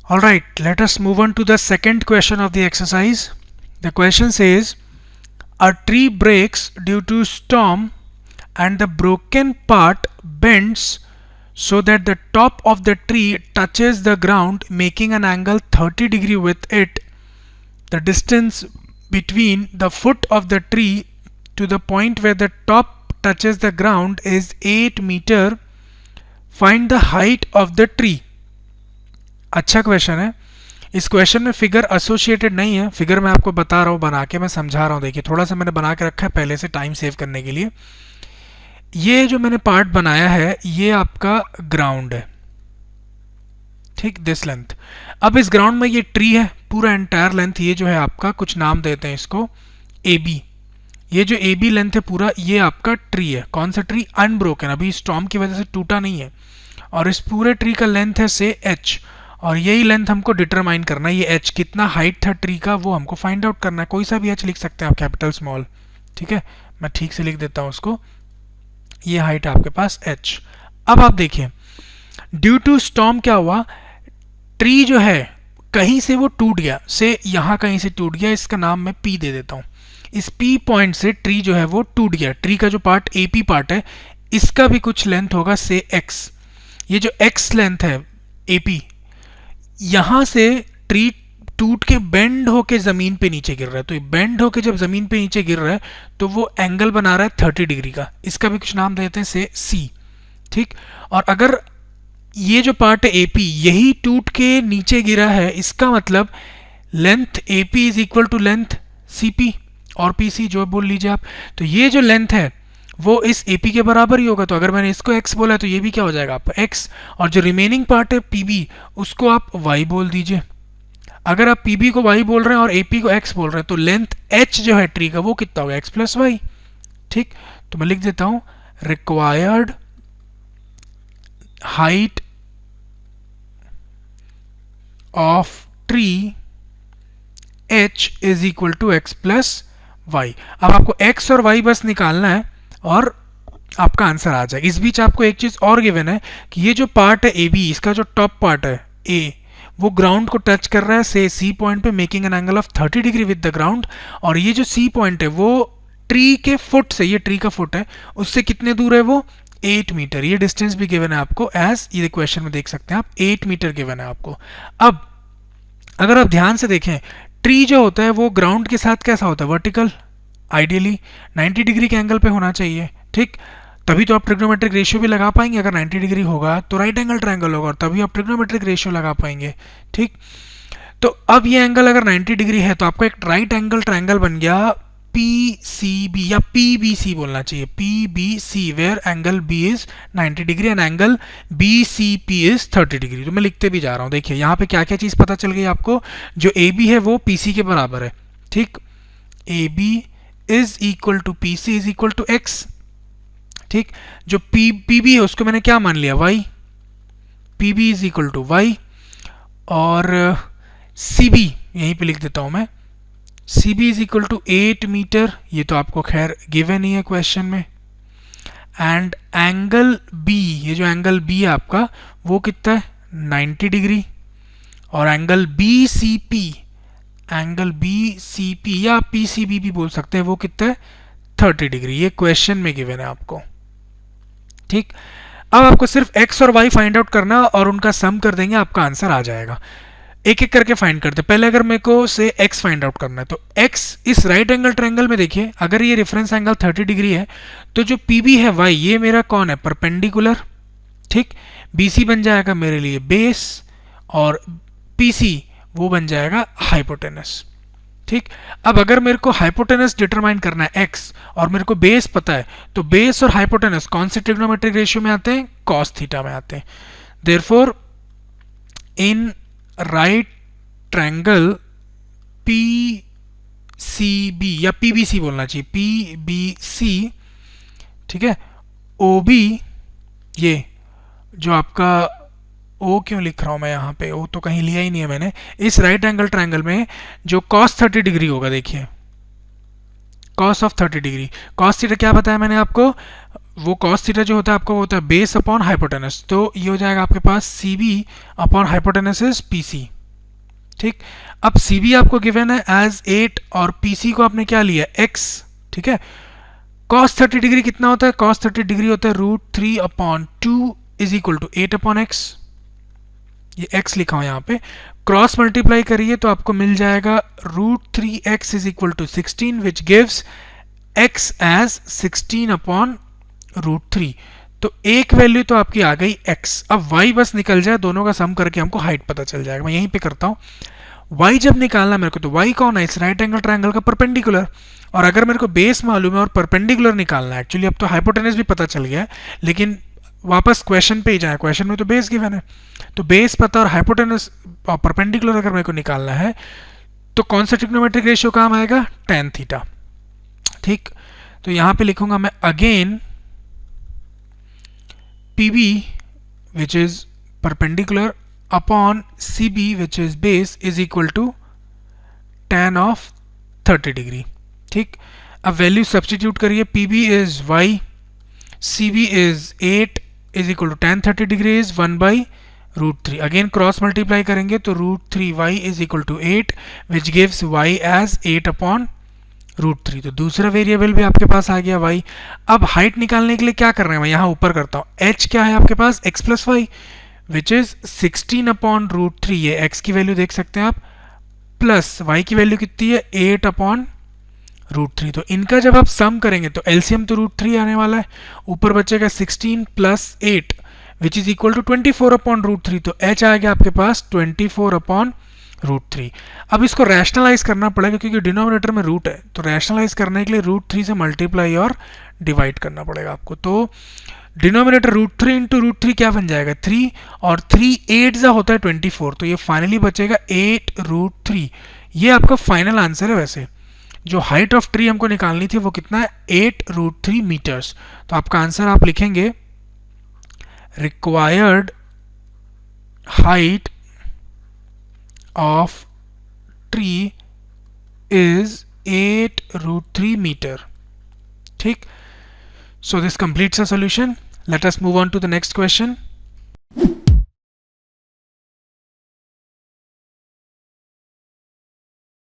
Alright, let us move on to the second question of the exercise. The question says, a tree breaks due to storm and the broken part bends so that the top of the tree touches the ground, making an angle 30 degree with it. The distance between the foot of the tree to the point where the top touches the ground is 8 meter. Find the height of the tree. अच्छा question है. इस question में figure associated नहीं है, figure मैं आपको बता रहा हूँ, बना के मैं समझा रहा हूँ. देखिए थोड़ा सा मैंने बना के रखा है पहले से टाइम सेव करने के लिए. ये जो मैंने पार्ट बनाया है ये आपका ग्राउंड है, ठीक, दिस लेंथ. अब इस ग्राउंड में ये ट्री है, पूरा एंटायर लेंथ ये जो है आपका, कुछ नाम देते हैं इसको ए बी. ये जो ए बी लेंथ है पूरा, ये आपका ट्री है. कौन सा ट्री? अनब्रोकन, अभी स्टॉर्म की वजह से टूटा नहीं है. और इस पूरे ट्री का लेंथ है से एच, और यही लेंथ हमको डिटरमाइन करना है. ये एच कितना हाइट था ट्री का वो हमको फाइंड आउट करना है. कोई सा भी एच लिख सकते हैं आप, कैपिटल स्मॉल, ठीक है. मैं ठीक से लिख देता हूँ उसको. ये हाइट है आपके पास एच. अब आप देखिए ड्यू टू स्टॉर्म क्या हुआ, ट्री जो है कहीं से वो टूट गया, से यहाँ कहीं से टूट गया. इसका नाम मैं पी दे देता हूँ. इस पी पॉइंट से ट्री जो है वो टूट गया. ट्री का जो पार्ट ए पी पार्ट है इसका भी कुछ लेंथ होगा से एक्स. ये जो एक्स लेंथ है ए पी, यहां से ट्री टूट के बेंड होके जमीन पे नीचे गिर रहा है. तो ये बेंड होके जब जमीन पे नीचे गिर रहा है तो वो एंगल बना रहा है 30 डिग्री का. इसका भी कुछ नाम देते हैं से सी, ठीक. और अगर ये जो पार्ट है एपी यही टूट के नीचे गिरा है, इसका मतलब length AP is equal to length CP और पीसी, जो बोल लीजिए आप. तो ये जो लेंथ है वो इस AP के बराबर ही होगा. तो अगर मैंने इसको x बोला तो ये भी क्या हो जाएगा आपका x, और जो रिमेनिंग पार्ट है PB उसको आप y बोल दीजिए. अगर आप PB को y बोल रहे हैं और AP को x बोल रहे हैं तो लेंथ h जो है ट्री का वो कितना होगा, x प्लस वाई, ठीक. तो मैं लिख देता हूं required height of tree h is equal to x plus Y. अब आपको x और y बस निकालना है और आपका आंसर आ जाएगा. इस बीच आपको एक चीज और गिवन है कि ये जो पार्ट है ए बी, इसका जो टॉप पार्ट है ए, वो ग्राउंड को टच कर रहा है से सी पॉइंट पे, making an angle of 30 degree with the ground. और ये जो सी पॉइंट है वो ट्री के फुट से, ये ट्री का फुट है, उससे कितने दूर है वो 8 मीटर. ये डिस्टेंस भी गिवन है आपको, एज ये क्वेश्चन में देख सकते हैं आप 8 मीटर गिवन है आपको. अब अगर आप ध्यान से देखें, ट्री जो होता है वो ग्राउंड के साथ कैसा होता है, वर्टिकल. आइडियली 90 डिग्री के एंगल पे होना चाहिए, ठीक. तभी तो आप ट्रिग्नोमेट्रिक रेशियो भी लगा पाएंगे. अगर 90 डिग्री होगा तो राइट एंगल ट्रायंगल होगा और तभी आप ट्रिग्नोमेट्रिक रेशियो लगा पाएंगे, ठीक. तो अब ये एंगल अगर 90 डिग्री है तो आपको एक राइट एंगल ट्रायंगल बन गया PCB, या PBC बोलना चाहिए, PBC, where angle B is 90 degree and angle BCP is 30 degree. तो मैं लिखते भी जा रहा हूँ. देखिए यहाँ पे क्या क्या चीज़ पता चल गई आपको. जो AB है वो PC के बराबर है, ठीक. AB is equal to PC is equal to X, ठीक. जो PB है उसको मैंने क्या मान लिया, Y. PB is equal to Y. और CB यहीं पे लिख देता हूं मैं, CB is equal to 8 metre. ये तो आपको खैर गिवन ही है क्वेश्चन में. एंड एंगल B, ये जो एंगल B है आपका वो कितना है 90 डिग्री. और एंगल BCP, एंगल BCP या PCB भी बोल सकते हैं, वो कितना है 30 डिग्री. ये क्वेश्चन में गिवन है आपको, ठीक. अब आपको सिर्फ x और y फाइंड आउट करना और उनका सम कर देंगे, आपका आंसर आ जाएगा. एक एक करके फाइंड करते. पहले अगर मेरे को से x फाइंड आउट करना है तो x इस राइट एंगल ट्रायंगल में देखिए, अगर ये रेफरेंस एंगल 30 डिग्री है तो जो PB है y, ये मेरा कौन है, परपेंडिकुलर, ठीक. BC बन जाएगा मेरे लिए बेस और PC वो बन जाएगा हाइपोटेनस, ठीक. अब अगर मेरे को हाइपोटेनस डिटरमाइन करना है x और मेरे को बेस पता है तो बेस और हाइपोटेनस कौन से ट्रिग्नोमेट्रिक रेशियो में आते हैं, कॉस थीटा में आते हैं. Therefore in right triangle PCB या PBC बोलना चाहिए, PBC, ठीक है. OB, ये जो आपका ओ क्यों लिख रहा हूं मैं यहाँ पे, ओ तो कहीं लिया ही नहीं है मैंने. इस राइट एंगल ट्रायंगल में जो cos 30 डिग्री होगा, देखिए cos of 30 degree, cos theta क्या बताया मैंने आपको, वो cos थीटा जो होता है आपको वो होता है बेस अपॉन हाइपोटेनस. तो ये हो जाएगा आपके पास CB upon hypotenuse is PC, ठीक, अब सी बी आपको गिवन है एज 8 और पी सी को आपने क्या लिया x, ठीक है। cos 30 डिग्री कितना होता है, cos 30 डिग्री होता है √3/2 इज इक्वल टू 8/x, ये x लिखा हो यहाँ पे, क्रॉस मल्टीप्लाई करिए तो आपको मिल जाएगा √3x is equal to 16 which gives x as 16/√3। तो एक वैल्यू तो आपकी आ गई x, अब y बस निकल जाए, दोनों का सम करके हमको हाइट पता चल जाएगा। मैं यहीं पे करता हूँ, y जब निकालना मेरे को, तो y कौन है, इस राइट एंगल ट्रायंगल का परपेंडिकुलर, और अगर मेरे को बेस मालूम है और परपेंडिकुलर निकालना है, एक्चुअली अब तो हाइपोटेनस भी पता चल गया है, लेकिन वापस क्वेश्चन पे ही जाए, क्वेश्चन में तो बेस गिवन है, तो बेस पता और हाइपोटेनस और परपेंडिकुलर अगर मेरे को निकालना है तो कौन सा ट्रिग्नोमेट्रिक रेशियो काम आएगा, tan थीटा। ठीक, तो यहां पे लिखूंगा मैं again PB which is perpendicular upon CB which is base is equal to tan of 30 degree. ठीक, अब वैल्यू सब्स्टिट्यूट करिए, PB is y, CB is 8 is equal to tan 30 degree is 1/√3, again cross multiply करेंगे तो √3y is equal to 8 which gives y as 8/√3। तो दूसरा variable भी आपके पास आ गया y। अब हाइट निकालने के लिए क्या कर रहे हैं, मैं यहाँ ऊपर करता हूँ, h क्या है आपके पास, x plus Y which is 16/√3, ये x की वैल्यू देख सकते हैं आप, प्लस y की वैल्यू कितनी है 8/√3। तो इनका जब आप सम करेंगे तो एलसीएम तो √3 आने वाला है, ऊपर बचेगा 16 plus 8 which is equal to 24/√3, तो h आ गया आपके पास 24/√3। अब इसको रैशनलाइज करना पड़ेगा क्योंकि डिनोमिनेटर में रूट है, तो रैशनलाइज करने के लिए √3 से मल्टीप्लाई और डिवाइड करना पड़ेगा आपको। तो डिनोमिनेटर √3 इंटू √3 क्या बन जाएगा 3, और 3 8 जा होता है 24, तो ये फाइनली बचेगा 8√3। ये आपका फाइनल आंसर है। वैसे जो हाइट ऑफ ट्री हमको निकालनी थी वो कितना है 8√3 मीटर्स। तो आपका आंसर आप लिखेंगे required height of tree is 8√3 meter. ठीक, so this completes the solution. Let us move on to the next question.